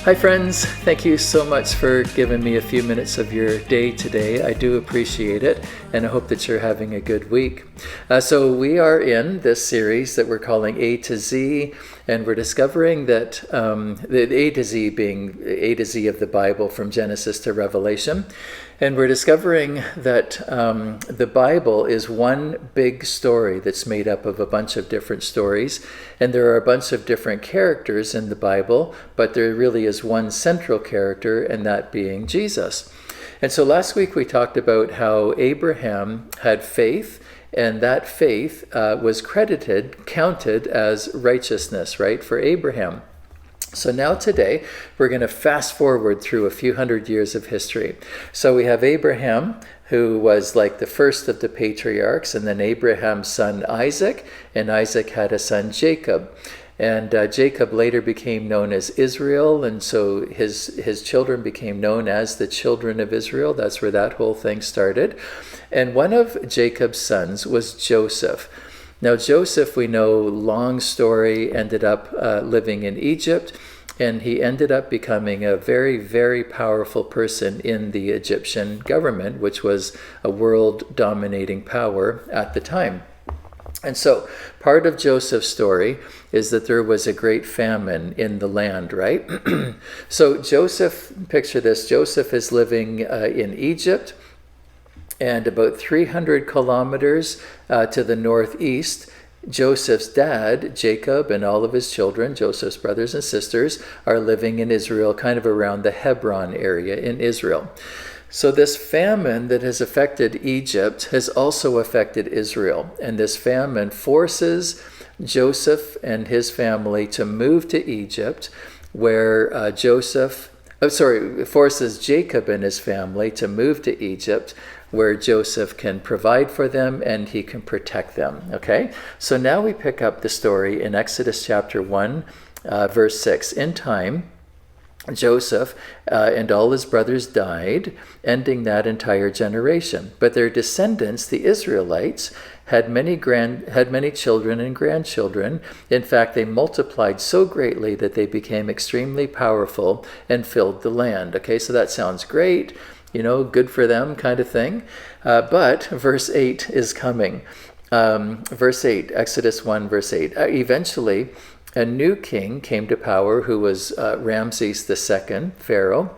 Hi friends, thank you so much for giving me a few minutes of your day today. I do appreciate it, and I hope that you're having a good week. So we are in this series that we're calling A to Z, and we're discovering that the A to Z being A to Z of the Bible from Genesis to Revelation. And we're discovering that the Bible is one big story that's made up of a bunch of different stories. And there are a bunch of different characters in the Bible, but there really is one central character, and that being Jesus. And so last week we talked about how Abraham had faith, and that faith was counted as righteousness, right, for Abraham. So now today, we're going to fast forward through a few hundred years of history. So we have Abraham, who was like the first of the patriarchs, and then Abraham's son Isaac, and Isaac had a son Jacob. And Jacob later became known as Israel, and so his children became known as the children of Israel. That's where that whole thing started. And one of Jacob's sons was Joseph. Now Joseph, we know, long story, ended up living in Egypt, and he ended up becoming a very, very powerful person in the Egyptian government, which was a world-dominating power at the time. And so part of Joseph's story is that there was a great famine in the land, right? So Joseph, picture this, Joseph is living in Egypt, and about 300 kilometers to the northeast, Joseph's dad, Jacob, and all of his children, Joseph's brothers and sisters, are living in Israel, kind of around the Hebron area in Israel. So this famine that has affected Egypt has also affected Israel. And this famine forces Joseph and his family to move to Egypt, where forces Jacob and his family to move to Egypt, where Joseph can provide for them and he can protect them. Okay, so now we pick up the story in Exodus chapter 1, verse 6. In time, Joseph and all his brothers died, ending that entire generation. But their descendants, the Israelites, had many children and grandchildren. In fact, they multiplied so greatly that they became extremely powerful and filled the land. Okay, so that sounds great. Good for them kind of thing. But verse 8 is coming. Verse 8, Exodus 1, verse 8. Eventually, a new king came to power who was Ramses II, Pharaoh.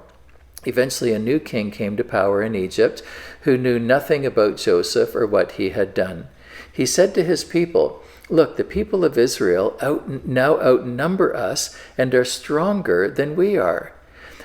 Eventually, a new king came to power in Egypt who knew nothing about Joseph or what he had done. He said to his people, "Look, the people of Israel now outnumber us and are stronger than we are.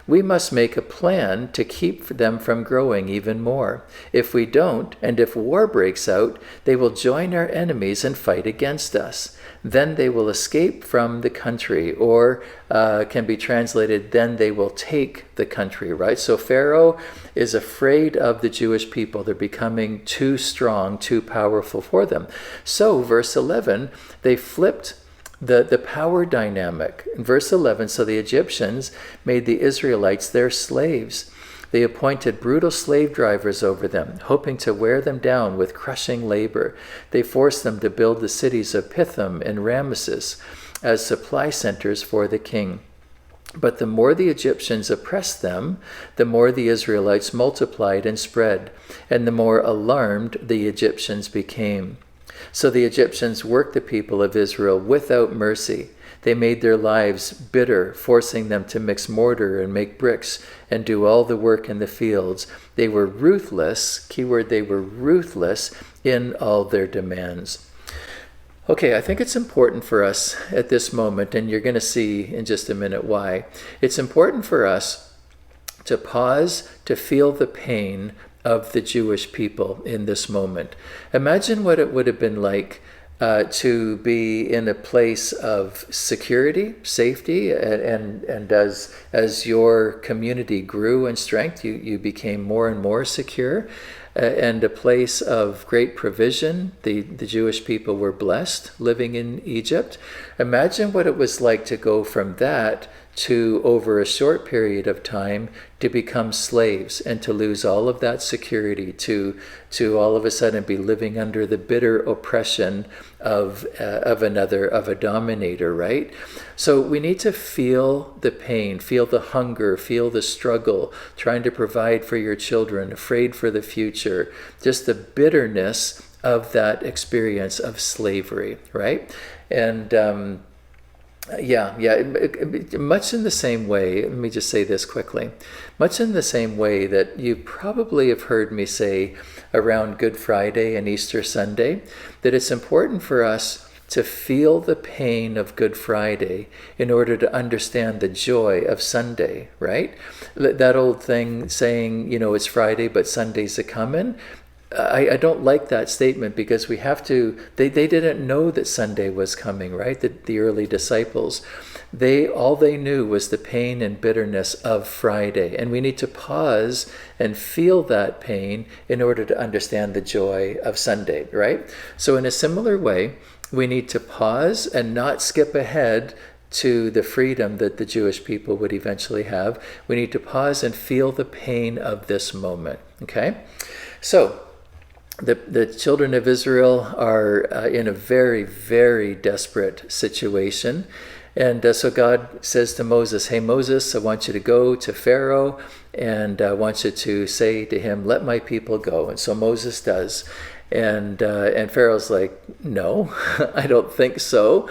We must make a plan to keep them from growing even more. If we don't, and if war breaks out, they will join our enemies and fight against us. Then they will escape from the country," or can be translated, then they will take the country, right? So Pharaoh is afraid of the Jewish people. They're becoming too strong, too powerful for them. So verse 11, they flipped the power dynamic. In verse 11, so the Egyptians made the Israelites their slaves. They appointed brutal slave drivers over them, hoping to wear them down with crushing labor. They forced them to build the cities of Pithom and Ramesses as supply centers for the king. But the more the Egyptians oppressed them, the more the Israelites multiplied and spread, and the more alarmed the Egyptians became. So the Egyptians worked the people of Israel without mercy. They made their lives bitter, forcing them to mix mortar and make bricks and do all the work in the fields. They were ruthless, keyword, they were ruthless in all their demands. Okay, I think it's important for us at this moment, and you're going to see in just a minute why. It's important for us to pause to feel the pain of the Jewish people in this moment. Imagine what it would have been like to be in a place of security, safety, and as your community grew in strength, you became more and more secure, and a place of great provision. The Jewish people were blessed living in Egypt. Imagine what it was like to go from that to, over a short period of time, to become slaves and to lose all of that security, to all of a sudden be living under the bitter oppression of a dominator, right? So we need to feel the pain, feel the hunger, feel the struggle, trying to provide for your children, afraid for the future, just the bitterness of that experience of slavery, right? And much in the same way, let me just say this quickly, much in the same way that you probably have heard me say around Good Friday and Easter Sunday, that it's important for us to feel the pain of Good Friday in order to understand the joy of Sunday, right? That old thing saying, it's Friday, but Sunday's a-comin'. I don't like that statement because we have to, they didn't know that Sunday was coming, right? The early disciples, all they knew was the pain and bitterness of Friday. And we need to pause and feel that pain in order to understand the joy of Sunday, right? So in a similar way, we need to pause and not skip ahead to the freedom that the Jewish people would eventually have. We need to pause and feel the pain of this moment, okay? So, the children of Israel are in a very, very desperate situation. And so God says to Moses, hey, Moses, I want you to go to Pharaoh, and I want you to say to him, let my people go. And so Moses does. And Pharaoh's like, no, I don't think so.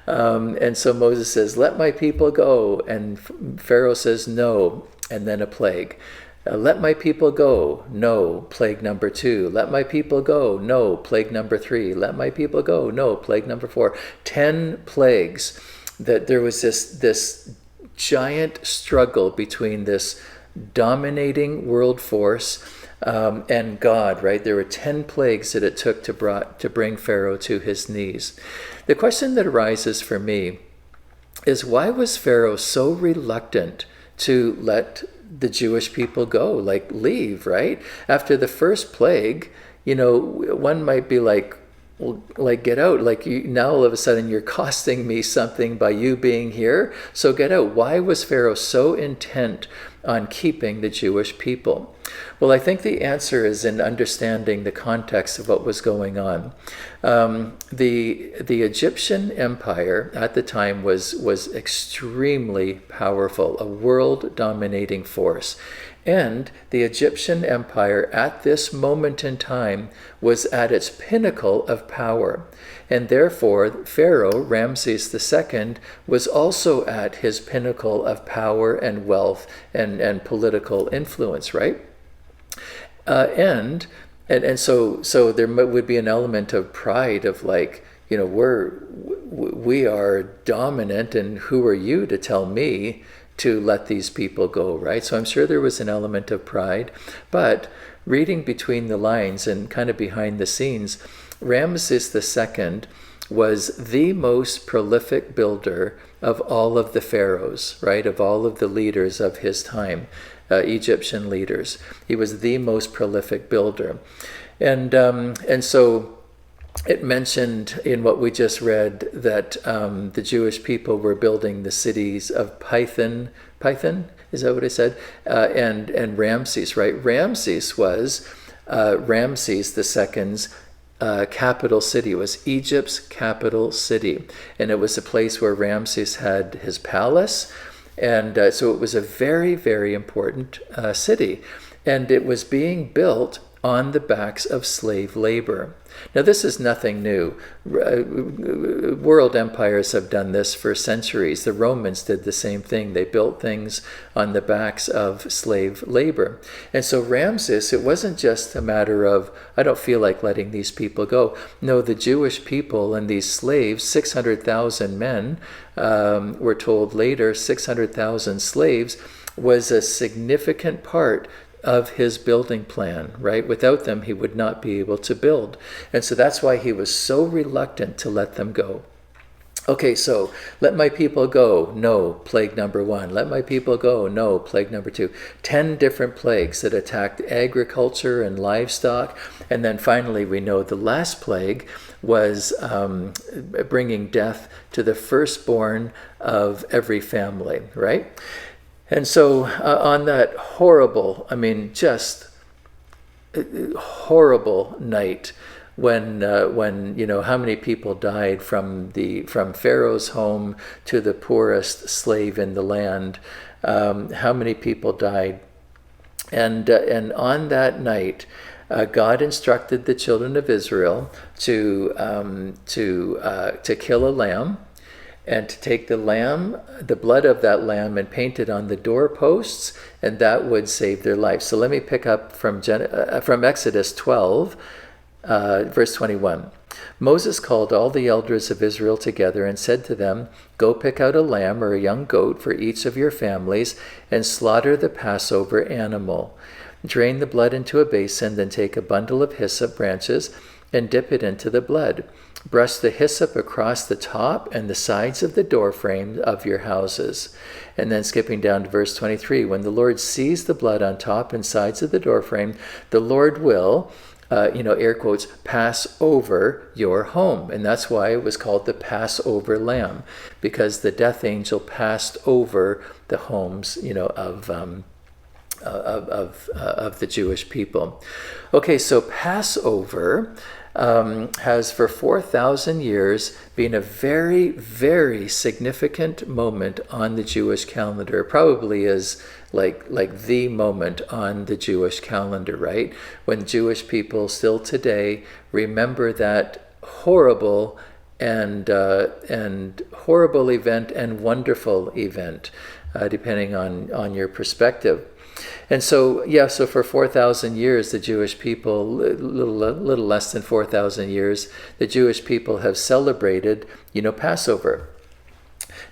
And so Moses says, let my people go. And Pharaoh says, no, and then a plague. Let my people go. No, plague number 2. Let my people go. No, plague number 3. Let my people go. No, plague number 4. 10 plagues. That there was this giant struggle between this dominating world force and God, right? There were 10 plagues that it took to bring Pharaoh to his knees. The question that arises for me is, why was Pharaoh so reluctant to let the Jewish people go, like leave, right? After the first plague, one might be like, well, like, get out. Like, now all of a sudden you're costing me something by you being here, so get out. Why was Pharaoh so intent on keeping the Jewish people? Well, I think the answer is in understanding the context of what was going on. The Egyptian empire at the time was extremely powerful, a world-dominating force. And the Egyptian empire at this moment in time was at its pinnacle of power. And therefore, Pharaoh, Ramses II, was also at his pinnacle of power and wealth and political influence, right? And so there would be an element of pride of like, we are dominant, and who are you to tell me to let these people go, right? So I'm sure there was an element of pride, but reading between the lines and kind of behind the scenes, Ramses II was the most prolific builder of all of the pharaohs, right? Of all of the leaders of his time, Egyptian leaders. He was the most prolific builder. And so it mentioned in what we just read that the Jewish people were building the cities of Pithon, is that what I said? And Ramses, right? Ramses was Ramses II's capital city. It was Egypt's capital city. And it was a place where Ramses had his palace. And so it was a very, very important city. And it was being built on the backs of slave labor. Now, this is nothing new. World empires have done this for centuries. The Romans did the same thing. They built things on the backs of slave labor. And so Ramses, it wasn't just a matter of, I don't feel like letting these people go. No, the Jewish people and these slaves, 600,000 men, we're told later, 600,000 slaves, was a significant part of his building plan, right? Without them, he would not be able to build. And so that's why he was so reluctant to let them go. Okay, so let my people go. No, plague number 1. Let my people go. No, plague number 2. 10 different plagues that attacked agriculture and livestock. And then finally, we know the last plague was bringing death to the firstborn of every family, right? And so on that horrible, just horrible night, when how many people died from Pharaoh's home to the poorest slave in the land, how many people died, and on that night, God instructed the children of Israel to kill a lamb, and to take the blood of that lamb, and paint it on the doorposts, and that would save their life. So let me pick up from Exodus 12, verse 21. Moses called all the elders of Israel together and said to them, "Go pick out a lamb or a young goat for each of your families, and slaughter the Passover animal. Drain the blood into a basin, then take a bundle of hyssop branches and dip it into the blood. Brush the hyssop across the top and the sides of the doorframe of your houses." And then skipping down to verse 23, "When the Lord sees the blood on top and sides of the doorframe, the Lord will," air quotes, "pass over your home." And that's why it was called the Passover lamb, because the death angel passed over the homes, of the Jewish people. Okay, so Passover has for 4,000 years been a very, very significant moment on the Jewish calendar. Probably is like the moment on the Jewish calendar, right? When Jewish people still today remember that horrible and horrible event and wonderful event, depending on your perspective. And so, so for 4,000 years, the Jewish people, little less than 4,000 years, the Jewish people have celebrated, Passover.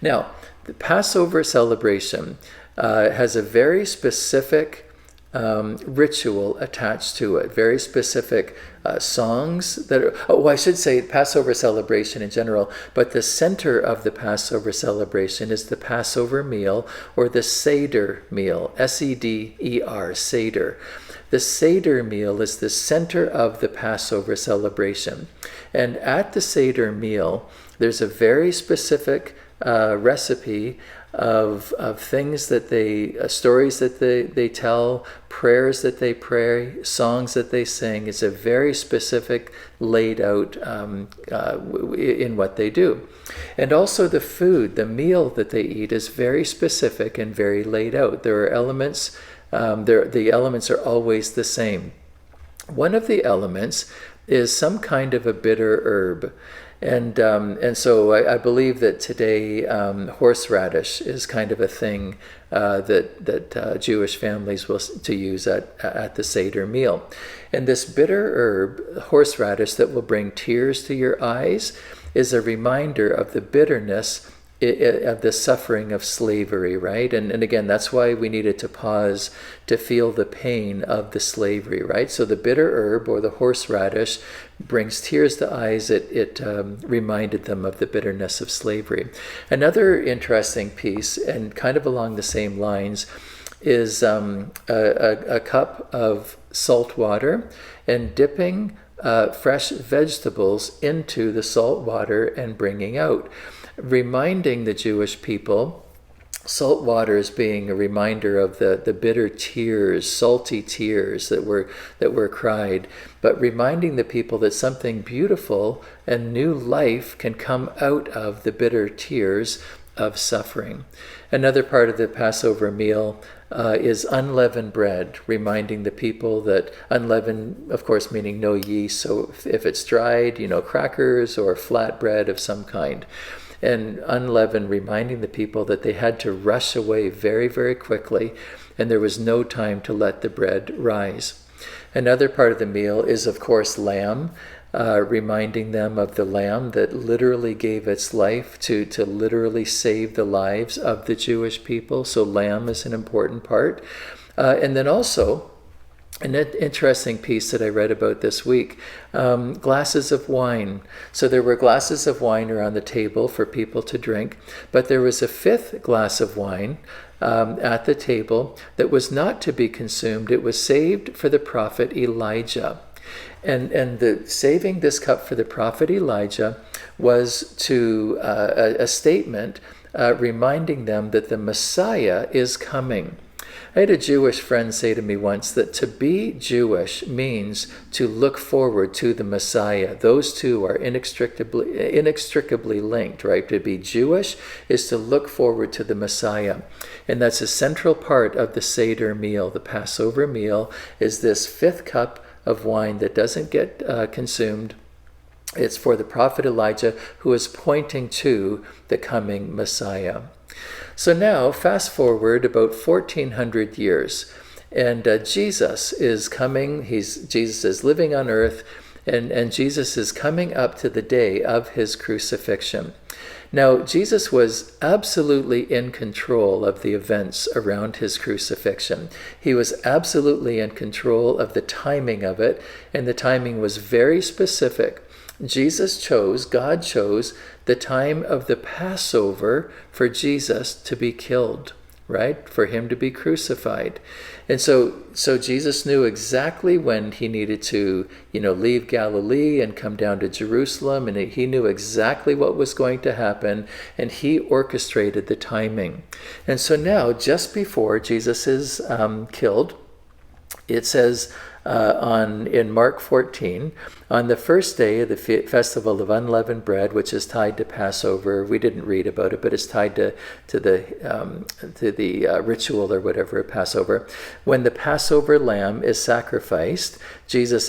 Now, the Passover celebration has a very specific ritual attached to it, very specific songs that are, I should say Passover celebration in general, but the center of the Passover celebration is the Passover meal, or the Seder meal, Seder, Seder. The Seder meal is the center of the Passover celebration. And at the Seder meal, there's a very specific recipe of things that stories that they tell, prayers that they pray, songs that they sing. It's a very specific, laid out in what they do. And also the food, the meal that they eat is very specific and very laid out. There are elements, the elements are always the same. One of the elements is some kind of a bitter herb. And so I believe that today horseradish is kind of a thing that Jewish families will to use at the Seder meal. And this bitter herb, horseradish, that will bring tears to your eyes, is a reminder of the bitterness of the suffering of slavery, right? And again, that's why we needed to pause to feel the pain of the slavery, right? So the bitter herb, or the horseradish, brings tears to eyes. It reminded them of the bitterness of slavery. Another interesting piece, and kind of along the same lines, is a cup of salt water and dipping fresh vegetables into the salt water and bringing out, reminding the Jewish people, salt water as being a reminder of the bitter tears, salty tears that were cried, but reminding the people that something beautiful and new life can come out of the bitter tears of suffering. Another part of the Passover meal is unleavened bread, reminding the people that unleavened, of course, meaning no yeast. So if it's dried, crackers or flat bread of some kind. And unleavened, reminding the people that they had to rush away very, very quickly, and there was no time to let the bread rise. Another part of the meal is, of course, lamb, reminding them of the lamb that literally gave its life to literally save the lives of the Jewish people. So lamb is an important part. And then also, an interesting piece that I read about this week, glasses of wine. So there were glasses of wine around the table for people to drink, but there was a fifth glass of wine at the table that was not to be consumed. It was saved for the prophet Elijah. And the saving this cup for the prophet Elijah was to a statement reminding them that the Messiah is coming. I had a Jewish friend say to me once that to be Jewish means to look forward to the Messiah. Those two are inextricably linked, right? To be Jewish is to look forward to the Messiah. And that's a central part of the Seder meal. The Passover meal is this fifth cup of wine that doesn't get consumed. It's for the prophet Elijah, who is pointing to the coming Messiah. So now, fast forward about 1400 years, and Jesus is coming. Jesus is living on earth, and Jesus is coming up to the day of his crucifixion. Now, Jesus was absolutely in control of the events around his crucifixion. He was absolutely in control of the timing of it, and the timing was very specific. God chose the time of the Passover for Jesus to be killed, right? For him to be crucified. And so Jesus knew exactly when he needed to, leave Galilee and come down to Jerusalem, and he knew exactly what was going to happen, and he orchestrated the timing. And so now, just before Jesus is killed, it says in Mark 14, on the first day of the festival of unleavened bread, which is tied to Passover. We didn't read about it, but it's tied to the ritual or whatever of Passover. When the Passover lamb is sacrificed, Jesus'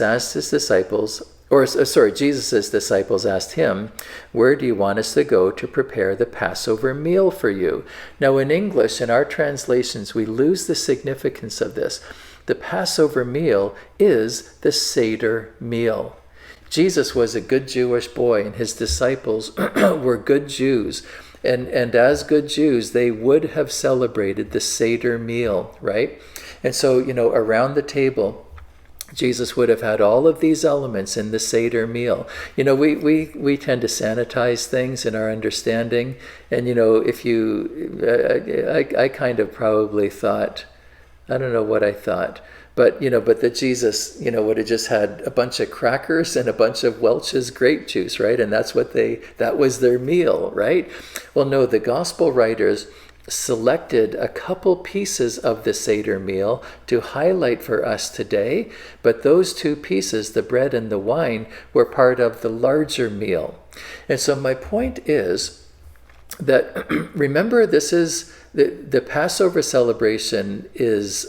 disciples asked him, "Where do you want us to go to prepare the Passover meal for you?" Now in English, in our translations, we lose the significance of this. The Passover meal is the Seder meal. Jesus was a good Jewish boy, and his disciples were good Jews. And as good Jews, they would have celebrated the Seder meal, right? And so, around the table, Jesus would have had all of these elements in the Seder meal. We tend to sanitize things in our understanding. And, I kind of probably thought, I don't know what I thought, but that Jesus, would have just had a bunch of crackers and a bunch of Welch's grape juice, right? And that was their meal, right? Well, no, the gospel writers selected a couple pieces of the Seder meal to highlight for us today, but those two pieces, the bread and the wine, were part of the larger meal. And so my point is that, remember, this is the Passover celebration is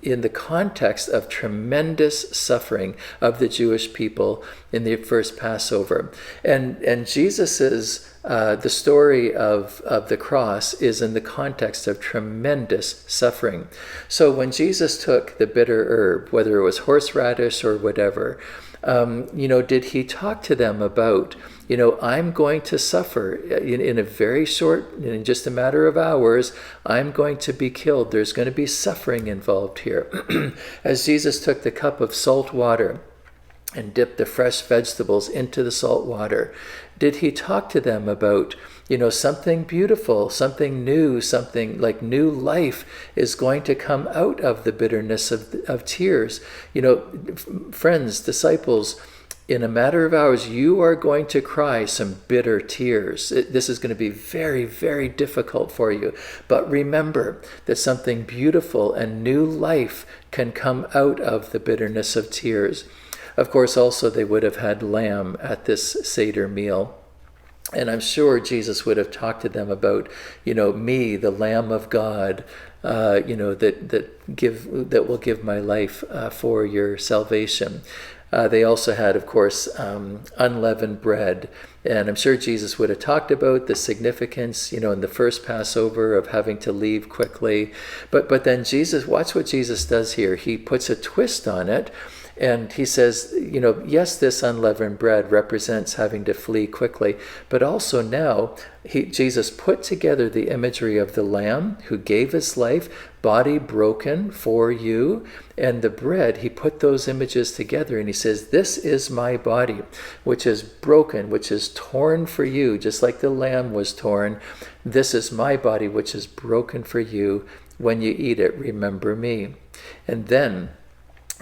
in the context of tremendous suffering of the Jewish people in the first Passover. And Jesus's the story of the cross is in the context of tremendous suffering. So when Jesus took the bitter herb, whether it was horseradish or whatever, did he talk to them about, I'm going to suffer in a very short, in just a matter of hours, I'm going to be killed. There's going to be suffering involved here. As Jesus took the cup of salt water and dipped the fresh vegetables into the salt water, did he talk to them about, something beautiful, something new, something like new life is going to come out of the bitterness of tears? Friends, disciples, in a matter of hours, you are going to cry some bitter tears. This is going to be very, very difficult for you. But remember that something beautiful and new life can come out of the bitterness of tears. Of course, also they would have had lamb at this Seder meal. And I'm sure Jesus would have talked to them about, me, the Lamb of God, that will give my life for your salvation. They also had, of course, unleavened bread. And I'm sure Jesus would have talked about the significance, in the first Passover of having to leave quickly. But then Jesus, watch what Jesus does here. He puts a twist on it. And he says, yes, this unleavened bread represents having to flee quickly, but also now Jesus put together the imagery of the Lamb who gave his life, body broken for you, and the bread. He put those images together and he says, this is my body, which is broken, which is torn for you, just like the Lamb was torn. This is my body, which is broken for you. When you eat it, remember me. And then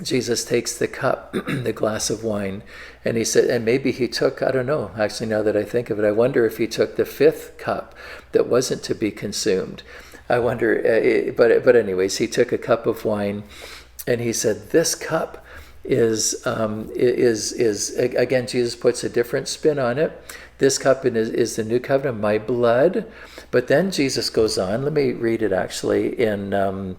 Jesus takes the cup, the glass of wine, and he said, and maybe he took, I don't know, actually now that I think of it, I wonder if he took the fifth cup that wasn't to be consumed. I wonder, but anyways, he took a cup of wine, and he said, this cup is again, Jesus puts a different spin on it. This cup is the new covenant, my blood. But then Jesus goes on, let me read it actually in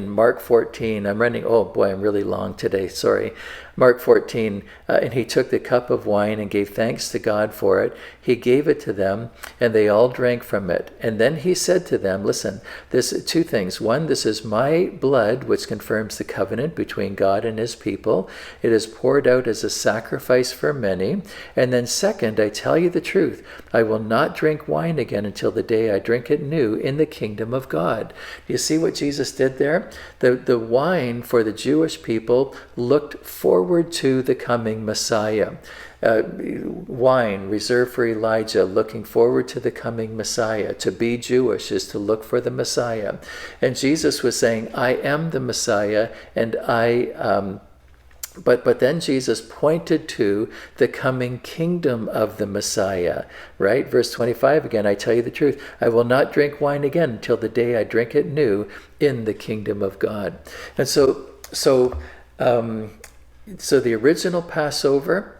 Mark 14, I'm running, oh boy, I'm really long today, sorry. Mark 14, and he took the cup of wine and gave thanks to God for it. He gave it to them, and they all drank from it. And then he said to them, listen, this two things. One, this is my blood, which confirms the covenant between God and his people. It is poured out as a sacrifice for many. And then second, I tell you the truth, I will not drink wine again until the day I drink it new in the kingdom of God. Do you see what Jesus did there? The wine for the Jewish people looked forward to the coming Messiah. Wine reserved for Elijah, looking forward to the coming Messiah. To be Jewish is to look for the Messiah. And Jesus was saying, I am the Messiah, and But then Jesus pointed to the coming kingdom of the Messiah, right? Verse 25 again, I tell you the truth, I will not drink wine again until the day I drink it new in the kingdom of God. And so the original Passover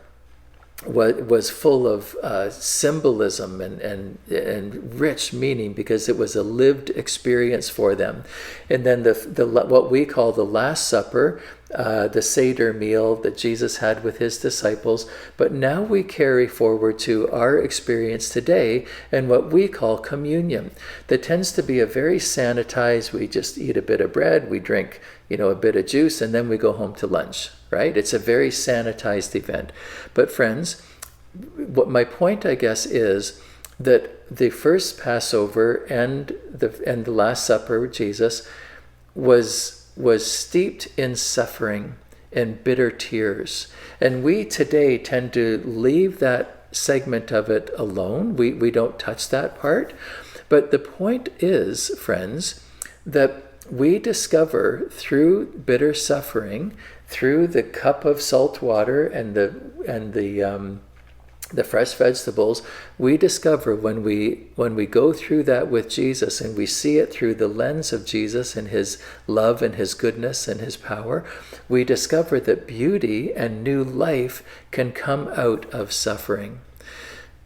was full of symbolism and rich meaning, because it was a lived experience for them. And then what we call the Last Supper, the Seder meal that Jesus had with his disciples, but now we carry forward to our experience today and what we call communion. That tends to be a very sanitized, we just eat a bit of bread, we drink a bit of juice, and then we go home to lunch, right? It's a very sanitized event. But friends, what my point, I guess, is that the first Passover and the Last Supper with Jesus was steeped in suffering and bitter tears. And we today tend to leave that segment of it alone. We don't touch that part. But the point is, friends, that we discover through bitter suffering, through the cup of salt water and the fresh vegetables, we discover when we go through that with Jesus and we see it through the lens of Jesus and his love and his goodness and his power, we discover that beauty and new life can come out of suffering.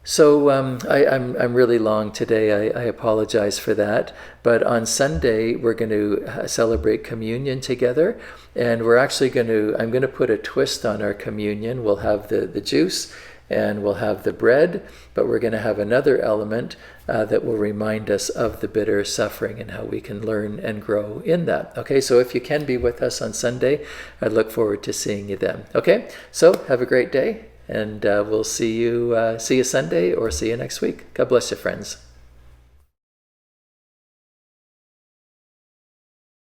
So I'm really long today. I apologize for that. But on Sunday, we're going to celebrate communion together. And I'm going to put a twist on our communion. We'll have the juice and we'll have the bread, but we're going to have another element that will remind us of the bitter suffering and how we can learn and grow in that. Okay, so if you can be with us on Sunday, I look forward to seeing you then. Okay, so have a great day. And we'll see you Sunday or see you next week. God bless you, friends.